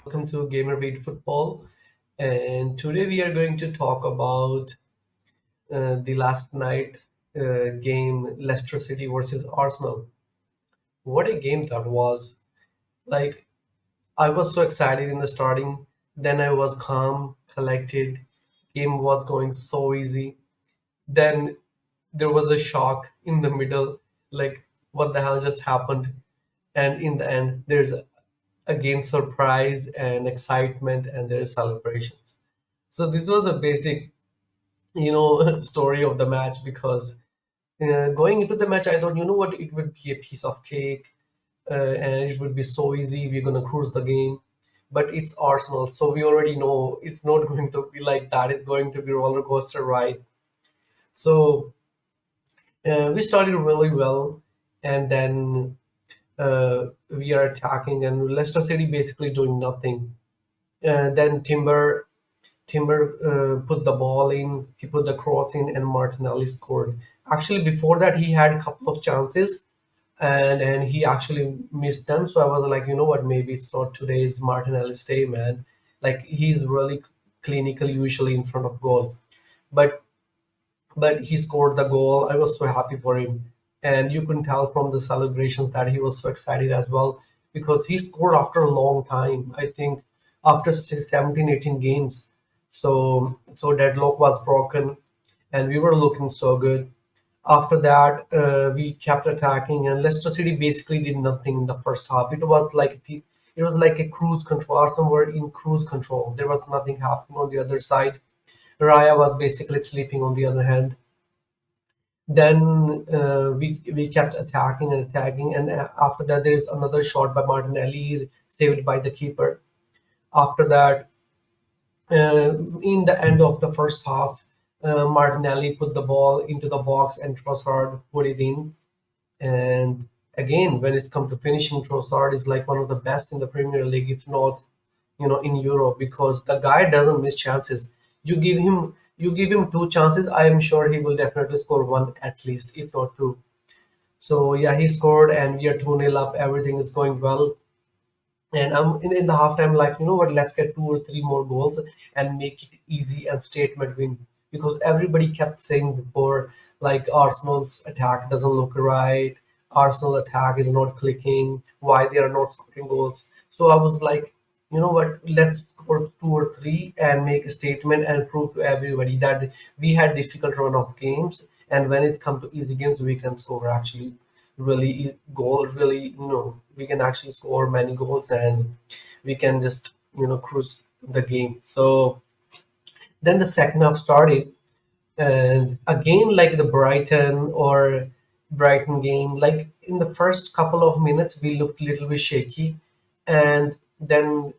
Welcome to Gamer Read Football. And today we are going to talk about the last night's game, Leicester City versus Arsenal. What a game that was! Like, I was so excited in the starting, then I was calm, collected. Game was going so easy. Then there was a shock in the middle, like, what the hell just happened? And in the end, there's again surprise and excitement, and there's celebrations. So this was a basic, story of the match because going into the match, I thought, you know what, it would be a piece of cake, and it would be so easy. We're gonna cruise the game, but it's Arsenal, so we already know it's not going to be like that. It's going to be roller coaster ride. So we started really well, and then we are attacking, and Leicester City basically doing nothing. Then Timber put the ball in, he put the cross in, and Martinelli scored. Actually, before that, he had a couple of chances, and he actually missed them. So I was like, you know what? Maybe it's not today's Martinelli's day, man. Like he's really clinical usually in front of goal, but he scored the goal. I was so happy for him, and you can tell from the celebrations that he was so excited as well because he scored after a long time. I think after 17, 18 games. So deadlock was broken, and we were looking so good. After that, we kept attacking, and Leicester City basically did nothing in the first half. It was like a cruise control. Arsenal were in cruise control. There was nothing happening on the other side. Raya was basically sleeping on the other hand. Then we kept attacking and attacking, and after that, there is another shot by Martinelli saved by the keeper. After that, in the end of the first half, Martinelli put the ball into the box and Trossard put it in. And again, when it's come to finishing, Trossard is like one of the best in the Premier League, if not, in Europe, because the guy doesn't miss chances. You give him two chances, I am sure he will definitely score one at least, if not two. So yeah, he scored, and we are 2-0 up. Everything is going well. And I'm in the halftime, like, you know what, let's get two or three more goals and make it easy and statement win. Because everybody kept saying before, like, Arsenal's attack doesn't look right, Arsenal attack is not clicking, why they are not scoring goals. So I was like, you know what, let's score two or three and make a statement and prove to everybody that we had difficult run of games, and when it's come to easy games, we can score actually really goals. Really, we can actually score many goals, and we can just cruise the game. So then the second half started, and again, like the Brighton game, like in the first couple of minutes we looked a little bit shaky, and then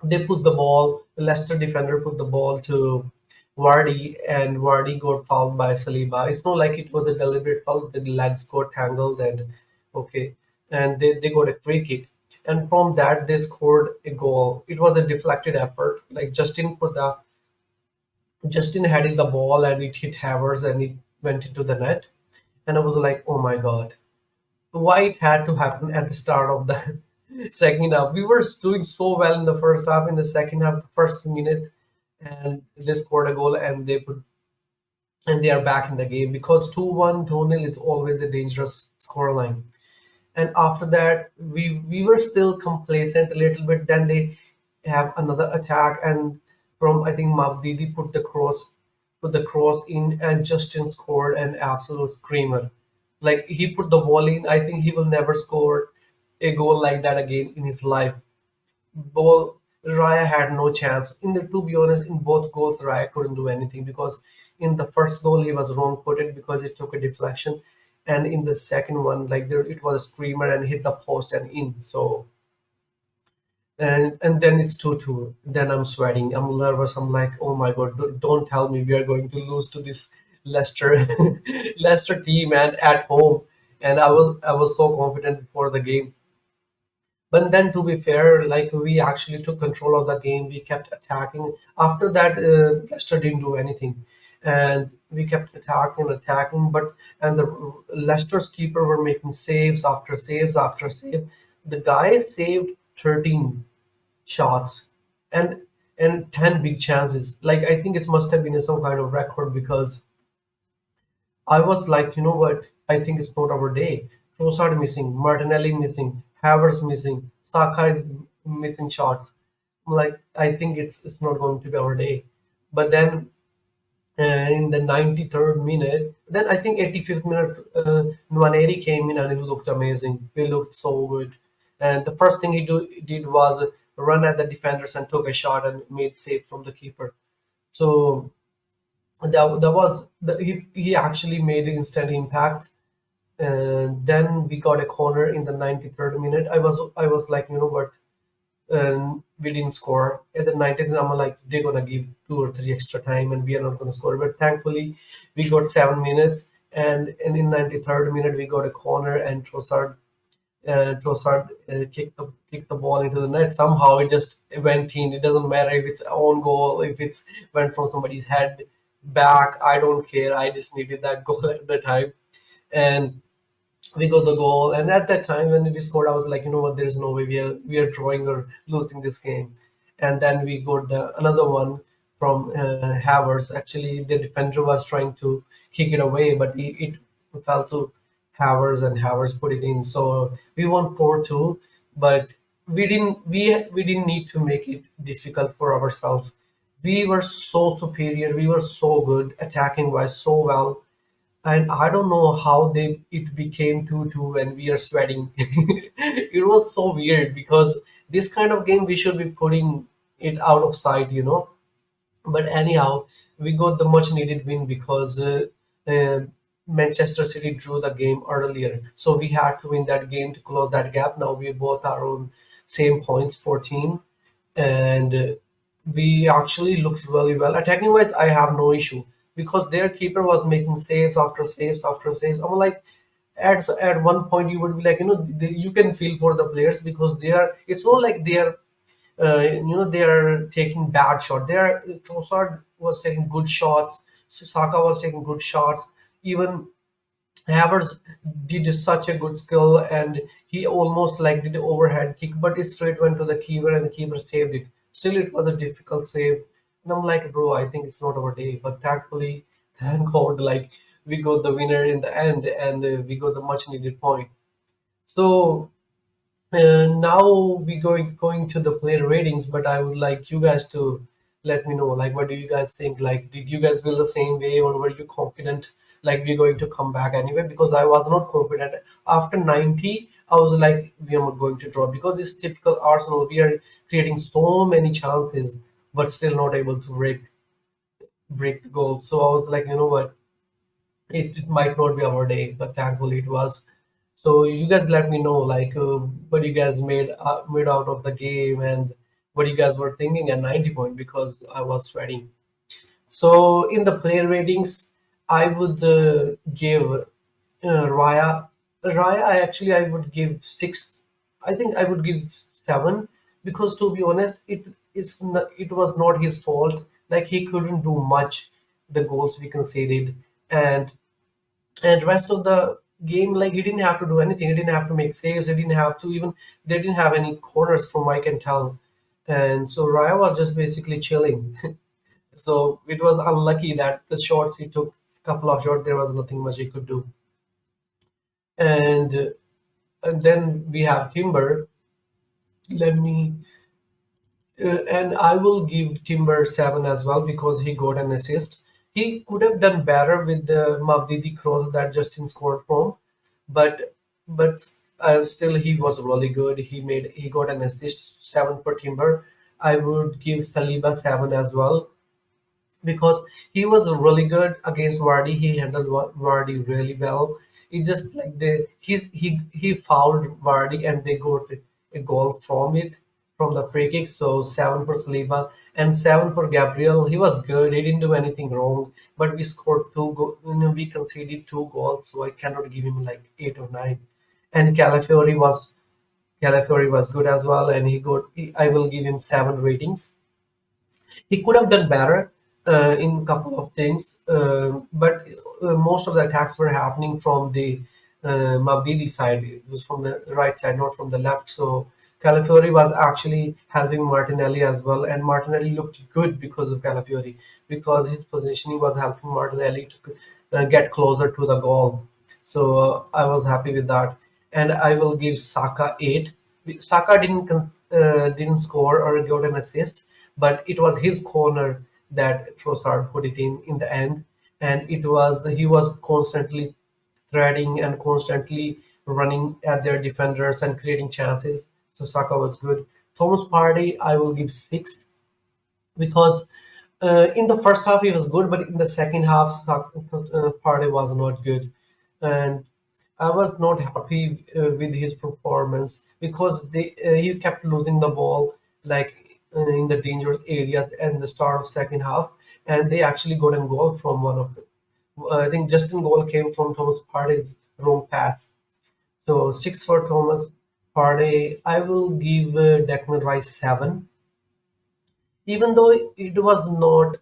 they put the ball, the Leicester defender put the ball to Vardy, and Vardy got fouled by Saliba. It's not like it was a deliberate foul, the legs got tangled, and okay, and they got a free kick. And from that, they scored a goal. It was a deflected effort. Like Justin headed the ball, and it hit Havers, and it went into the net. And I was like, oh my God, why it had to happen at the start of the second half. We were doing so well in the first half. In the second half, the first minute, and they scored a goal, and they are back in the game because 2-1, 2-0 is always a dangerous scoreline. And after that, we were still complacent a little bit. Then they have another attack, and from, I think, Mavdidi put the cross in, and Justin scored an absolute screamer. Like he put the volley in. I think he will never score a goal like that again in his life. Ball Raya had no chance. To be honest, in both goals, Raya couldn't do anything because in the first goal he was wrong-footed because it took a deflection, and in the second one, like there, it was a screamer and hit the post and in. So and then it's 2-2. Then I'm sweating. I'm nervous. I'm like, oh my God, don't tell me we are going to lose to this Leicester Leicester team and at home. And I was so confident before the game. But then, to be fair, like we actually took control of the game. We kept attacking. After that, Leicester didn't do anything, and we kept attacking and attacking. And the Leicester's keeper were making saves after saves after save. The guy saved 13. shots and 10 big chances. Like I think it must have been some kind of record because I was like, you know what? I think it's not our day. Trossard missing, Martinelli missing, Havertz missing, Saka is missing shots. I'm like, I think it's not going to be our day. But then in the 93rd minute, then I think 85th minute, Nwaneri came in and he looked amazing. He looked so good. And the first thing did was run at the defenders and took a shot and made save from the keeper. So that was he actually made instant impact. And then we got a corner in the 93rd minute. I was like, you know what, and we didn't score at the 90th. I'm like, they're gonna give 2 or 3 extra time and we are not gonna score, but thankfully we got 7 minutes. And in 93rd minute we got a corner and Trossard kicked the ball into the net. Somehow it just went in. It doesn't matter if it's own goal, if it's went from somebody's head back. I don't care. I just needed that goal at the time, and we got the goal. And at that time when we scored, I was like, you know what, there is no way we are drawing or losing this game. And then we got another one from Havertz. Actually, the defender was trying to kick it away, but it fell to Havertz, and Havertz put it in. So we won 4-2, but we didn't need to make it difficult for ourselves. We were so superior. We were so good attacking wise, so well, and I don't know how they it became 2-2 and we are sweating. It was so weird because this kind of game we should be putting it out of sight. But anyhow, we got the much needed win because uh, Manchester City drew the game earlier, so we had to win that game to close that gap. Now we both are on same points, 14, and we actually looked really well. Attacking wise, I have no issue because their keeper was making saves after saves after saves. I'm like, at one point you would be like, you can feel for the players because they are. It's not like they are they are taking bad shot. They are Trossard was taking good shots. Saka was taking good shots. Even Havertz did such a good skill, and he almost like did the overhead kick, but it straight went to the keeper and the keeper saved it. Still, it was a difficult save. And I'm like, bro, I think it's not our day. But thankfully, thank God, like we got the winner in the end, and we got the much needed point. So now we going to the player ratings, but I would like you guys to let me know, like, what do you guys think? Like, did you guys feel the same way, or were you confident, like, we're going to come back anyway? Because I was not confident. After 90, I was like, we are not going to draw because it's typical Arsenal. We are creating so many chances, but still not able to break the goal. So I was like, you know what? It might not be our day, but thankfully it was. So you guys let me know, like, what you guys made out of the game and what you guys were thinking at 90 point because I was sweating. So in the player ratings, I would give Raya. I would give 6. I think I would give 7 because to be honest, it was not his fault. Like he couldn't do much. The goals we conceded, and rest of the game, like he didn't have to do anything. He didn't have to make saves. He didn't have to even. They didn't have any corners from I can tell, and so Raya was just basically chilling. So it was unlucky that the shots he took, couple of shots, there was nothing much he could do. And, and then we have Timber. Let me and I will give Timber 7 as well because he got an assist. He could have done better with the Mavdidi cross that Justin scored from, but still he was really good. He got an assist, 7 for Timber. I would give Saliba 7 as well because he was really good against Vardy. He handled Vardy really well. It just like he fouled Vardy and they got a goal from it, from the free kick. So 7 for Saliba and 7 for Gabriel. He was good. He didn't do anything wrong. But we scored we conceded 2 goals, so I cannot give him like 8 or 9. And Calafiori was good as well, and I will give him 7 ratings. He could have done better in a couple of things, but most of the attacks were happening from the Mavdidi side. It was from the right side, not from the left. So Calafiori was actually helping Martinelli as well, and Martinelli looked good because of Calafiori, because his positioning was helping Martinelli to get closer to the goal. So I was happy with that, and I will give Saka 8. Saka didn't score or got an assist, but it was his corner that Trossard put it in the end, and he was constantly threading and constantly running at their defenders and creating chances. So Saka was good. Thomas Partey, I will give 6 because in the first half he was good, but in the second half, Partey was not good, and I was not happy with his performance because he kept losing the ball like in the dangerous areas at the start of second half, and they actually got a goal from one of them. I think Justin goal came from Thomas Partey's wrong pass. So 6 for Thomas Partey. I will give Declan Rice 7, even though it was not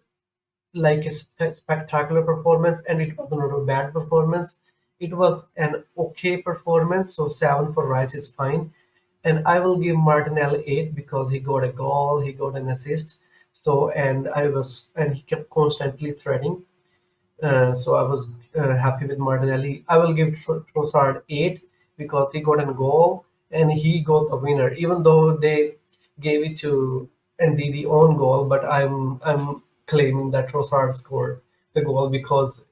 like a spectacular performance and it was not a bad performance. It was an okay performance, so 7 for Rice is fine. And I will give Martinelli 8 because he got a goal, he got an assist. So and he kept constantly threading. So I was happy with Martinelli. I will give Trossard 8 because he got a goal and he got the winner. Even though they gave it to Ndidi own goal, but I'm claiming that Trossard scored the goal because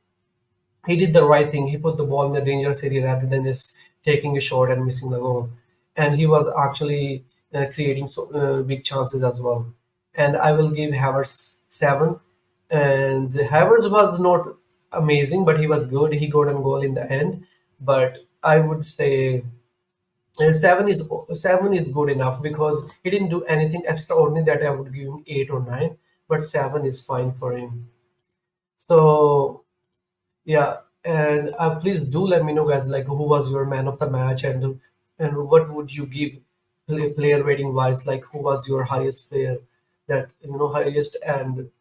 he did the right thing. He put the ball in the dangerous area rather than just taking a shot and missing the goal. And he was actually creating big chances as well. And I will give Havertz 7. And Havertz was not amazing, but he was good. He got a goal in the end. But I would say 7 is good enough because he didn't do anything extraordinary that I would give him 8 or 9. But 7 is fine for him. So yeah, and please do let me know, guys, like who was your man of the match and what would you give player rating wise, like who was your highest player that highest and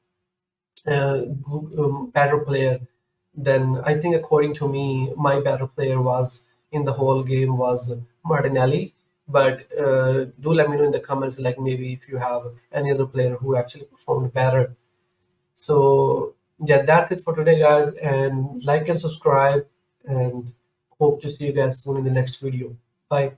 better player. Then I think according to me, my better player was in the whole game was Martinelli. But do let me know in the comments, like maybe if you have any other player who actually performed better. So yeah, that's it for today, guys. And like and subscribe, and hope to see you guys soon in the next video. Bye.